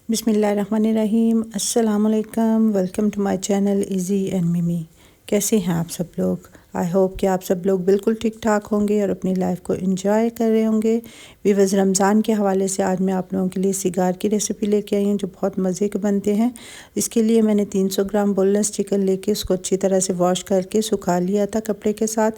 बिस्मिल्लाहिर्रहमानिर्रहीम। अस्सलामुअलैकुम। Welcome to my channel Izzy and Mimi. कैसे हैं आप सब लोग? आई होप कि आप सब लोग बिल्कुल ठीक ठाक होंगे और अपनी लाइफ को एंजॉय कर रहे होंगे। वीवर्स, रमज़ान के हवाले से आज मैं आप लोगों के लिए सिगार की रेसिपी लेके आई हूँ जो बहुत मज़े के बनते हैं। इसके लिए मैंने 300 ग्राम बोनलेस चिकन लेके उसको अच्छी तरह से वॉश करके सुखा लिया था कपड़े के साथ,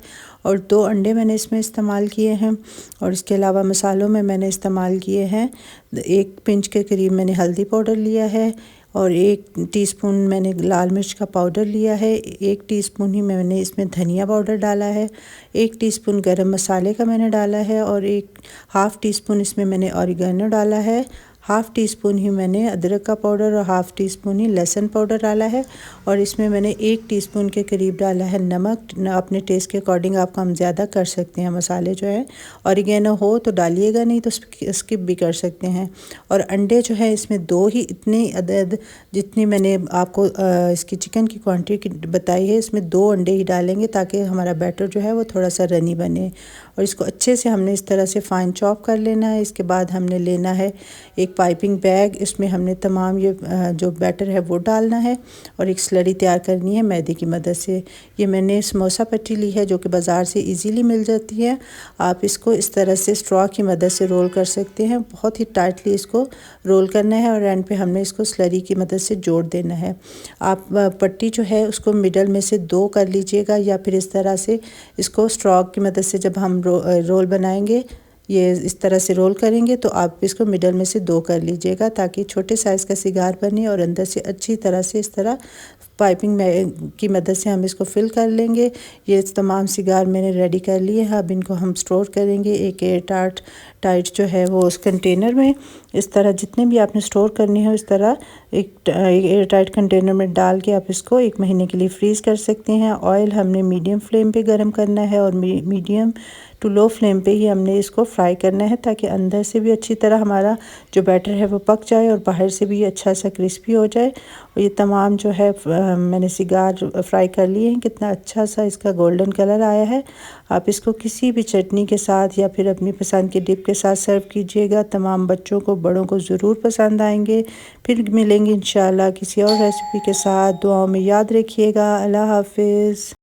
और 2 अंडे मैंने इसमें इस्तेमाल किए हैं। और इसके अलावा मसालों में मैंने इस्तेमाल किए हैं 1 पिंच के करीब मैंने हल्दी पाउडर लिया है, और 1 टीस्पून मैंने लाल मिर्च का पाउडर लिया है, 1 टीस्पून ही मैंने इसमें धनिया पाउडर डाला है, 1 टीस्पून गरम मसाले का मैंने डाला है, और 1 हाफ़ टीस्पून इसमें मैंने ऑरिगेनो डाला है, हाफ़ टीस्पून ही मैंने अदरक का पाउडर और हाफ़ टीस्पून ही लहसुन पाउडर डाला है, और इसमें मैंने 1 टीस्पून के करीब डाला है नमक। अपने टेस्ट के अकॉर्डिंग आप कम ज़्यादा कर सकते हैं। मसाले जो है ऑरिगेनो हो तो डालिएगा, नहीं तो स्किप भी कर सकते हैं। और अंडे जो है इसमें 2 ही, इतनी अदद जितनी मैंने आपको इसकी चिकन की क्वांटिटी बताई है, इसमें 2 अंडे ही डालेंगे ताकि हमारा बैटर जो है वो थोड़ा सा रनी बने। और इसको अच्छे से हमने इस तरह से फ़ाइन चॉप कर लेना है। इसके बाद हमने लेना है एक पाइपिंग बैग, इसमें हमने तमाम ये जो बैटर है वो डालना है, और एक स्लरी तैयार करनी है मैदे की मदद से। ये मैंने समोसा पट्टी ली है जो कि बाज़ार से इजीली मिल जाती है। आप इसको इस तरह से स्ट्रॉ की मदद से रोल कर सकते हैं। बहुत ही टाइटली इसको रोल करना है और एंड पे हमने इसको स्लरी की मदद से जोड़ देना है। आप पट्टी जो है उसको मिडल में से 2 कर लीजिएगा, या फिर इस तरह से इसको स्ट्रॉ की मदद से जब हम रोल बनाएंगे, ये इस तरह से रोल करेंगे तो आप इसको मिडल में से 2 कर लीजिएगा ताकि छोटे साइज़ का सिगार बने, और अंदर से अच्छी तरह से इस तरह पाइपिंग की मदद से हम इसको फिल कर लेंगे। ये तमाम सिगार मैंने रेडी कर लिए हैं। अब इनको हम स्टोर करेंगे एक एयर टाइट जो है वो उस कंटेनर में। इस तरह जितने भी आपने स्टोर करनी है इस तरह एक एयर टाइट कंटेनर में डाल के आप इसको 1 महीने के लिए फ्रीज़ कर सकते हैं। ऑयल हमने मीडियम फ्लेम पे गरम करना है, और मीडियम टू लो फ्लेम पे ही हमने इसको फ्राई करना है ताकि अंदर से भी अच्छी तरह हमारा जो बैटर है वो पक जाए और बाहर से भी अच्छा सा क्रिस्पी हो जाए। और ये तमाम जो है मैंने सिगार फ्राई कर लिए हैं। कितना अच्छा सा इसका गोल्डन कलर आया है। आप इसको किसी भी चटनी के साथ या फिर अपनी पसंद के डिप के साथ सर्व कीजिएगा। तमाम बच्चों को, बड़ों को ज़रूर पसंद आएंगे। फिर मिलेंगे इंशाल्लाह किसी और रेसिपी के साथ। दुआओं में याद रखिएगा। अल्लाह हाफिज़।